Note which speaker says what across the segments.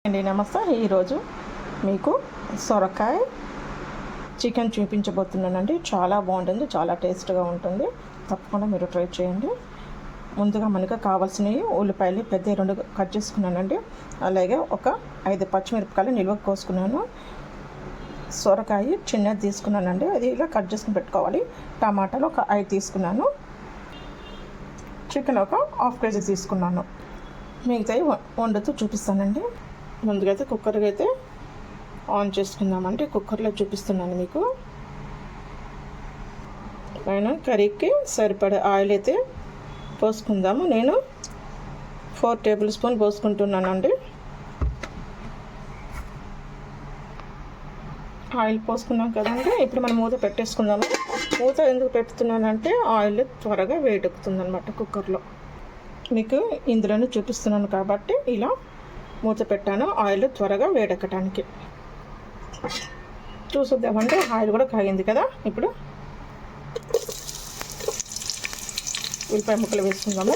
Speaker 1: అండి నమస్తే. ఈరోజు మీకు సొరకాయ చికెన్ చూపించబోతున్నానండి. చాలా బాగుంటుంది, చాలా టేస్ట్గా ఉంటుంది. తప్పకుండా మీరు ట్రై చేయండి. ముందుగా మనకు కావాల్సినవి ఉల్లిపాయలు పెద్ద 2 కట్ చేసుకున్నానండి. అలాగే ఒక 5 పచ్చిమిరపకాయలు నిల్వ కోసుకున్నాను. సొరకాయ చిన్నది తీసుకున్నానండి, అది ఇలా కట్ చేసుకుని పెట్టుకోవాలి. టమాటాలు ఒక 5 తీసుకున్నాను. చికెన్ ఒక 1/2 కేజీ తీసుకున్నాను. మిగతాయి వండుతూ చూపిస్తానండి. ముందుగా అయితే కుక్కర్కి అయితే ఆన్ చేసుకుందామంటే కుక్కర్లో చూపిస్తున్నాను మీకు. పైన కర్రీకి సరిపడే ఆయిల్ అయితే పోసుకుందాము. నేను 4 టేబుల్ స్పూన్ పోసుకుంటున్నానండి. ఆయిల్ పోసుకున్నాం కదండి. ఇప్పుడు మనం మూత పెట్టేసుకుందాము. మూత ఎందుకు పెడుతున్నానంటే ఆయిల్ త్వరగా వేడెక్కుతుంది అనమాట కుక్కర్లో. మీకు ఇందులోనే చూపిస్తున్నాను కాబట్టి ఇలా మూత పెట్టాను, ఆయిల్ త్వరగా వేడెక్కడానికి. చూసుద్దామంటే ఆయిల్ కూడా కాగింది కదా. ఇప్పుడు ఉల్లిపాయ ముక్కలు వేసుకుందాము.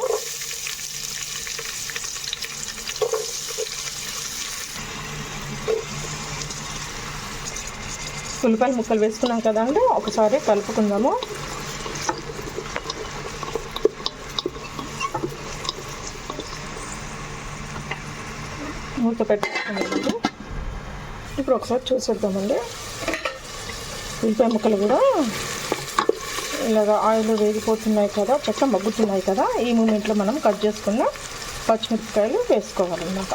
Speaker 1: ఉల్లిపాయ ముక్కలు వేసుకున్నాం కదండి, ఒకసారి కలుపుకుందాము. మూత పెట్టుకున్నామండి. ఇప్పుడు ఒకసారి చూసేద్దామండి. ఉల్లిపాయ ముక్కలు కూడా ఇలాగ ఆయిల్ వేగిపోతున్నాయి కదా, చక్కగా మగ్గుతున్నాయి కదా. ఈ మూమెంట్లో మనం కట్ చేసుకున్న పచ్చిమిరపకాయలు వేసుకోవాలన్నమాట.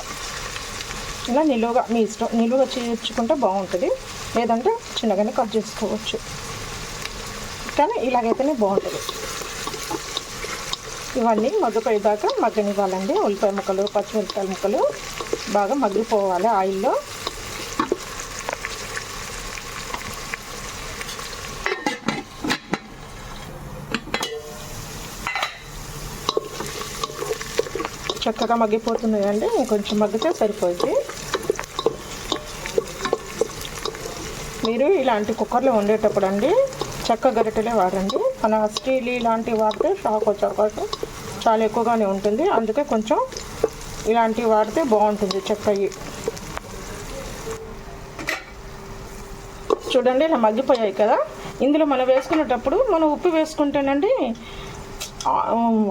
Speaker 1: ఇలా నిలువుగా మీ ఇష్టం, నిలువుగా చేర్చుకుంటే బాగుంటుంది, లేదంటే చిన్నగానే కట్ చేసుకోవచ్చు, కానీ ఇలాగైతేనే బాగుంటుంది. ఇవన్నీ మగ్గిపోయేదాకా మగ్గనివ్వాలండి. ఉల్లిపాయ ముక్కలు పచ్చిమిరపకాయల ముక్కలు బాగా మగ్గిపోవాలి ఆయిల్లో. చక్కగా మగ్గిపోతున్నాయండి. ఇంకొంచెం మగ్గితే సరిపోయింది. మీరు ఇలాంటి కుక్కర్లో వండేటప్పుడు అండి చెక్క గరిటెలే వాడండి. మన స్టీల్ ఇలాంటివి వాడితే షాక్ వచ్చే అవకాశం చాలా ఎక్కువగానే ఉంటుంది. అందుకే కొంచెం ఇలాంటివి వాడితే బాగుంటుంది చెక్కవి. చూడండి ఇలా మగ్గిపోయాయి కదా. ఇందులో మనం వేసుకునేటప్పుడు మనం ఉప్పు వేసుకుంటేనండి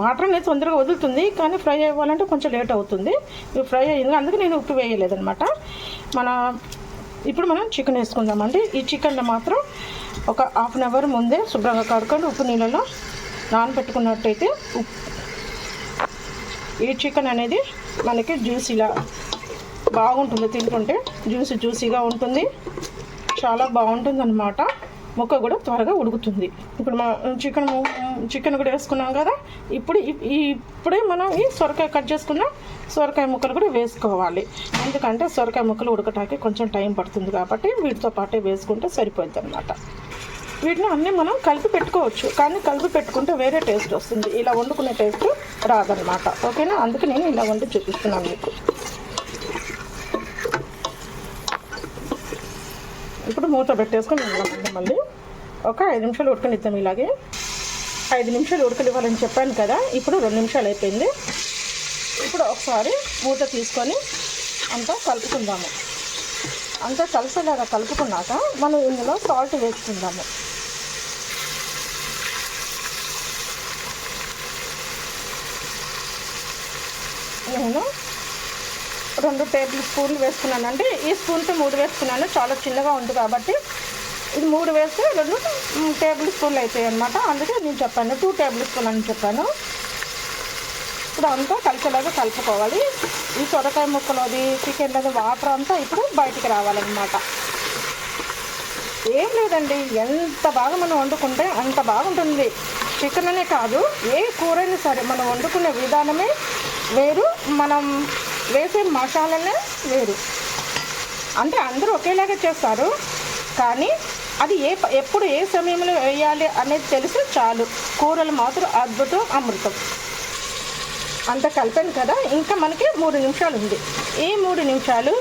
Speaker 1: వాటర్ అనేది తొందరగా వదులుతుంది, కానీ ఫ్రై అవ్వాలంటే కొంచెం లేట్ అవుతుంది. ఇవి ఫ్రై అయ్యింది, అందుకే నేను ఉప్పు వేయలేదనమాట. ఇప్పుడు మనం చికెన్ వేసుకుందామండి. ఈ చికెన్లో మాత్రం ఒక 1/2 అవర్ ముందే శుభ్రంగా కడుక్కొని ఉప్పు నీళ్ళలో నానబెట్టుకున్నట్టయితే ఈ చికెన్ అనేది మనకి జ్యూసీలా బాగుంటుంది. తింటుంటే జ్యూసీగా ఉంటుంది, చాలా బాగుంటుంది అన్నమాట. ముక్క కూడా త్వరగా ఉడుకుతుంది. ఇప్పుడు మనం చికెన్ కూడా వేసుకున్నాం కదా. ఇప్పుడే మనం ఈ సొరకాయ కట్ చేసుకున్న సొరకాయ ముక్కలు కూడా వేసుకోవాలి. ఎందుకంటే సొరకాయ ముక్కలు ఉడకటానికి కొంచెం టైం పడుతుంది కాబట్టి వీటితో పాటే వేసుకుంటే సరిపోద్ది అన్నమాట. వీటిని అన్నీ మనం కలిపి పెట్టుకోవచ్చు, కానీ కలిపి పెట్టుకుంటే వేరే టేస్ట్ వస్తుంది, ఇలా వండుకునే టేస్ట్ రాదనమాట. ఓకేనా, అందుకే నేను ఇలా వండి చూపిస్తున్నాను మీకు. ఇప్పుడు మూత పెట్టేసుకొని మళ్ళీ ఒక 5 నిమిషాలు ఉడకనిద్దాం. ఇలాగే 5 నిమిషాలు ఉడకనివ్వాలని చెప్పాను కదా. ఇప్పుడు 2 నిమిషాలు అయిపోయింది. ఇప్పుడు ఒకసారి మూత తీసుకొని అంతా కలుపుకుందాము. అంతా కలిసేలాగా కలుపుకున్నాక మనం ఇందులో సాల్ట్ వేసుకుందాము. నేను 2 టేబుల్ స్పూన్లు వేసుకున్నానండి. ఈ స్పూన్తో 3 వేసుకున్నాను, చాలా చిన్నగా ఉంది కాబట్టి. ఇది 3 వేస్తే 2 టేబుల్ స్పూన్లు అవుతాయి అన్నమాట. అందుకే నేను చెప్పాను 2 టేబుల్ స్పూన్ అని చెప్పాను. ఇప్పుడు అంతా కలిసేలాగా కలుపుకోవాలి. ఈ సొరకాయ ముక్కలు అది చికెన్లో వాటర్ అంతా ఇప్పుడు బయటికి రావాలన్నమాట. ఏం లేదండి, ఎంత బాగా మనం వండుకుంటే అంత బాగుంటుంది. చికెన్ అనే కాదు, ఏ కూరైనా సరే మనం వండుకునే విధానమే వేరు, మనం వేసే మసాలాలే వేరు. అంటే అందరూ ఒకేలాగా చేస్తారు, కానీ అది ఎప్పుడు ఏ సమయంలో వేయాలి అనేది తెలిసి చాలు. కూరలు మాత్రం అద్భుతం, అమృతం. అంత కలిపాను కదా. ఇంకా మనకి 3 నిమిషాలు ఉంది. ఈ 3 నిమిషాలు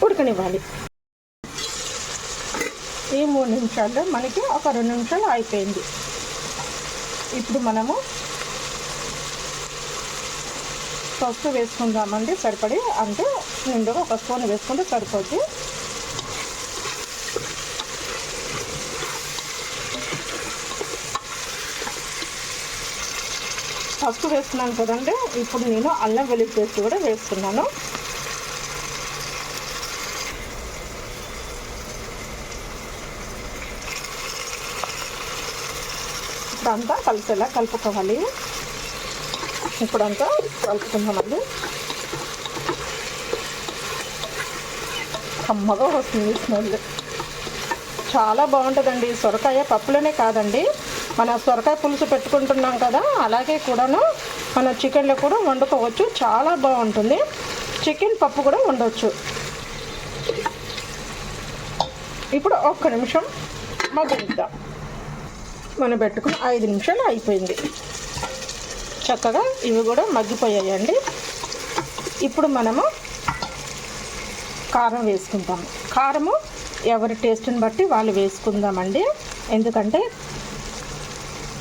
Speaker 1: ఉడకనివ్వాలి. ఈ 3 నిమిషాల్లో మనకి ఒక 2 నిమిషాలు అయిపోయింది. ఇప్పుడు మనము పసుపు వేసుకుందామండి సరిపడి, అంటే నిండుగా ఒక స్పూన్ వేసుకుంటే సరిపోద్ది. పసుపు వేస్తున్నాను కదండి, ఇప్పుడు నేను అల్లం వెల్లుల్లి పేస్ట్ కూడా వేస్తున్నాను. ఇప్పుడంతా కలిసేలా కలుపుకోవాలి. ఇప్పుడంతా కలుపుకుందామండి. కమ్మగా వస్తుంది స్మెల్, చాలా బాగుంటుందండి. సొరకాయ పప్పులోనే కాదండి, మన సొరకాయ పులుసు పెట్టుకుంటున్నాం కదా, అలాగే కూడాను మన చికెన్లో కూడా వండుకోవచ్చు, చాలా బాగుంటుంది. చికెన్ పప్పు కూడా వండవచ్చు. ఇప్పుడు ఒక్క నిమిషం మగ్గనిద్దాం. మనం పెట్టుకుని 5 నిమిషాలు అయిపోయింది. చక్కగా ఇవి కూడా మగ్గిపోయాయండి. ఇప్పుడు మనము కారం వేసుకుంటాము. కారము ఎవరి టేస్ట్ని బట్టి వాళ్ళు వేసుకుందామండి. ఎందుకంటే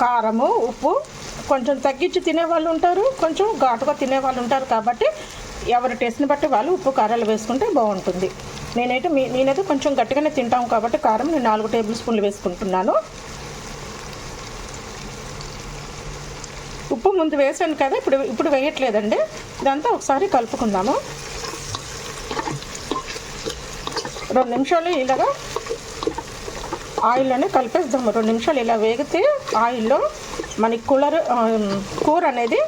Speaker 1: కారము ఉప్పు కొంచెం తగ్గించి తినేవాళ్ళు ఉంటారు, కొంచెం ఘాటుగా తినేవాళ్ళు ఉంటారు. కాబట్టి ఎవరి టేస్ట్ని బట్టి వాళ్ళు ఉప్పు కారాలు వేసుకుంటే బాగుంటుంది. నేనైతే కొంచెం గట్టిగానే తింటాం కాబట్టి కారం నేను 4 టేబుల్ స్పూన్లు వేసుకుంటున్నాను. ఉప్పు ముందు వేసాను కదా, ఇప్పుడు వేయట్లేదండి. ఇదంతా ఒకసారి కలుపుకుందాము. 2 నిమిషాలు ఇలాగా ఆయిల్లోనే కలిపేద్దాము. 2 నిమిషాలు ఇలా వేగితే ఆయిల్లో మనకి కూర అనేది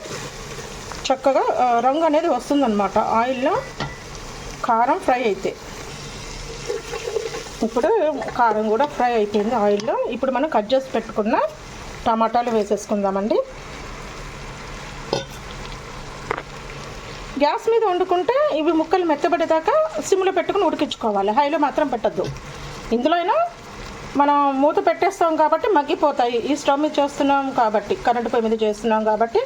Speaker 1: చక్కగా రంగు అనేది వస్తుందన్నమాట ఆయిల్లో, కారం ఫ్రై అయితే. ఇప్పుడు కారం కూడా ఫ్రై అయిపోయింది ఆయిల్లో. ఇప్పుడు మనం కట్ చేసి పెట్టుకున్న టమాటాలు వేసేసుకుందామండి. గ్యాస్ మీద వండుకుంటే ఇవి ముక్కలు మెత్తబడేదాకా సిమ్లో పెట్టుకుని ఉడికించుకోవాలి, హైలో మాత్రం పెట్టద్దు. ఇందులో అయినా మనం మూత పెట్టేస్తాం కాబట్టి మగ్గిపోతాయి. ఈ స్టవ్ మీద చేస్తున్నాం కాబట్టి, కరెంటు పొయ్యి మీద చేస్తున్నాం కాబట్టి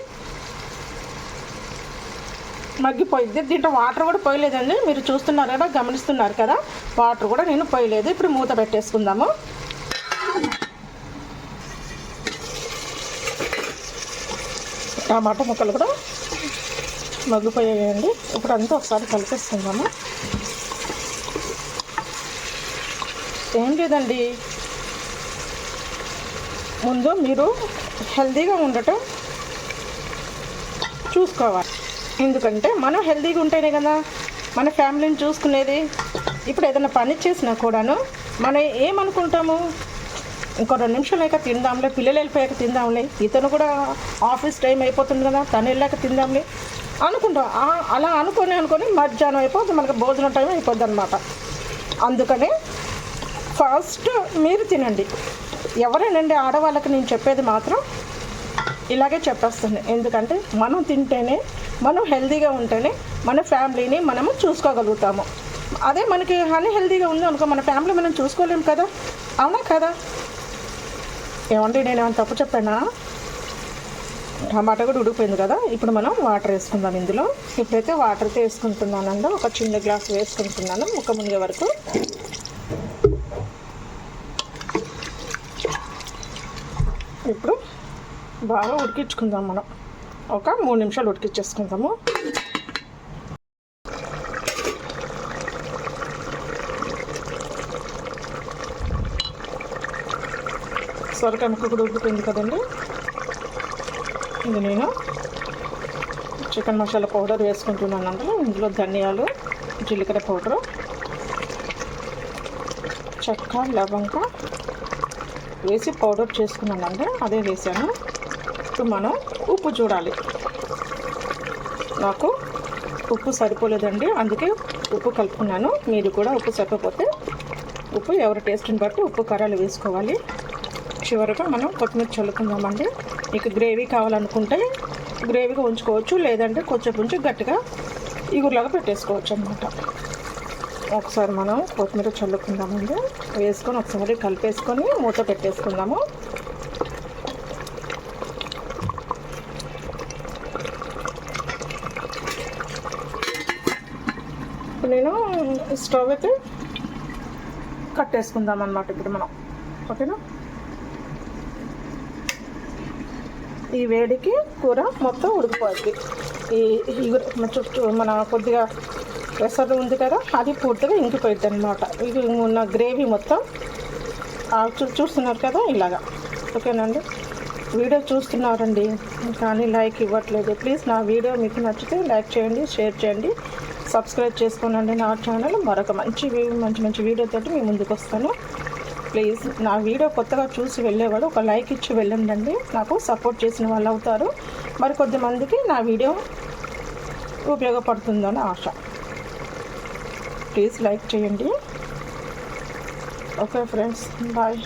Speaker 1: మగ్గిపోయింది. దీంట్లో వాటర్ కూడా పోయలేదండి, మీరు చూస్తున్నారు కదా, గమనిస్తున్నారు కదా, వాటర్ కూడా నేను పోయలేదు. ఇప్పుడు మూత పెట్టేసుకుందాము. టమాటా ముక్కలు కూడా మగ్గిపోయాయండి. ఇప్పుడు అంతా ఒకసారి కలిపేసుకుందాము. ఏం లేదండి, ముందు మీరు హెల్తీగా ఉండటం చూసుకోవాలి. ఎందుకంటే మనం హెల్తీగా ఉంటేనే కదా మన ఫ్యామిలీని చూసుకునేది. ఇప్పుడు ఏదైనా పని చేసినా కూడాను మనం ఏమనుకుంటాము, ఇంకో 2 నిమిషాలు అయ్యాక తిందాంలే, పిల్లలు వెళ్ళిపోయాక తిందాంలే, ఇతను కూడా ఆఫీస్ టైం అయిపోతుంది కదా, తను వెళ్ళాక తిందాంలే అనుకుంటాం. అలా అనుకొని మధ్యాహ్నం అయిపోద్ది, మనకు భోజనం టైం అయిపోద్ది అనమాట. అందుకని ఫస్ట్ మీరు తినండి. ఎవరేనండి, ఆడవాళ్ళకి నేను చెప్పేది మాత్రం ఇలాగే చెప్పేస్తాను. ఎందుకంటే మనం తింటేనే, మనం హెల్తీగా ఉంటేనే మన ఫ్యామిలీని మనము చూసుకోగలుగుతాము. అదే మనకి హెల్తీగా ఉంది అనుకో, మన ఫ్యామిలీ మనం చూసుకోలేము కదా, అవునా కదా? ఏమండి, నేను ఏమైనా తప్పు చెప్పానా? టమాటా కూడా ఉడికిపోయింది కదా, ఇప్పుడు మనం వాటర్ వేసుకుందాం ఇందులో. ఇప్పుడైతే వాటర్ అయితే వేసుకుంటున్నానండి, ఒక చిన్న గ్లాస్ వేసుకుంటున్నాను ముక్క మునిగే వరకు. ఇప్పుడు బాగా ఉడికించుకుందాం మనం, ఒక 3 నిమిషాలు ఉడికించేసుకుందాము. సొరకాయ ముక్క కూడా ఉడికిపోయింది కదండి. ఇది నేను చికెన్ మసాలా పౌడర్ వేసుకుంటున్నాను. అందులో ఇందులో ధనియాలు, జీలకర్ర పౌడరు, చెక్క, లవంగ వేసి పౌడర్ చేసుకున్నానండి, అదే వేసాను. ఇప్పుడు మనం ఉప్పు చూడాలి. నాకు ఉప్పు సరిపోలేదండి, అందుకే ఉప్పు కలుపుకున్నాను. మీరు కూడా ఉప్పు సరిపోతే ఉప్పు ఎవరి టేస్ట్ని బట్టి ఉప్పు కారాలు వేసుకోవాలి. చివరిగా మనం కొత్తిమీర చల్లుకుందామండి. మీకు గ్రేవీ కావాలనుకుంటే గ్రేవీగా ఉంచుకోవచ్చు, లేదంటే కొంచెం గట్టిగా ఇగురులాగా పెట్టేసుకోవచ్చు అన్నమాట. ఒకసారి మనం కొత్తిమీర చల్లుకుందామండి, వేసుకొని ఒకసారి కలిపేసుకొని మూత పెట్టేసుకుందాము. నేను స్టవ్ అయితే కట్టేసుకుందాం అన్నమాట ఇప్పుడు మనం, ఓకేనా? ఈ వేడికి కూర మొత్తం ఉడికిపోద్ది. ఈ మన చుట్టూ మన కొద్దిగా ఎసరు ఉంది కదా, అది పూర్తిగా ఇంకిపోయింది అనమాట. ఇది ఉన్న గ్రేవీ మొత్తం చూస్తున్నారు కదా ఇలాగా. ఓకేనండి, వీడియో చూస్తున్నారండి కానీ లైక్ ఇవ్వట్లేదు. ప్లీజ్ నా వీడియో మీకు నచ్చితే లైక్ చేయండి, షేర్ చేయండి, సబ్స్క్రైబ్ చేసుకోనండి నా ఛానల్. మరొక మంచి వీడియోతోటి మీ ముందుకు వస్తాను. ప్లీజ్ నా వీడియో కొత్తగా చూసి వెళ్ళేవాడు ఒక లైక్ ఇచ్చి వెళ్ళండి, నాకు సపోర్ట్ చేసిన వాళ్ళు అవుతారు. మరి కొద్దిమందికి నా వీడియో ఉపయోగపడుతుందని ఆశ. ప్లీజ్ లైక్ చేయండి. Okay friends, bye.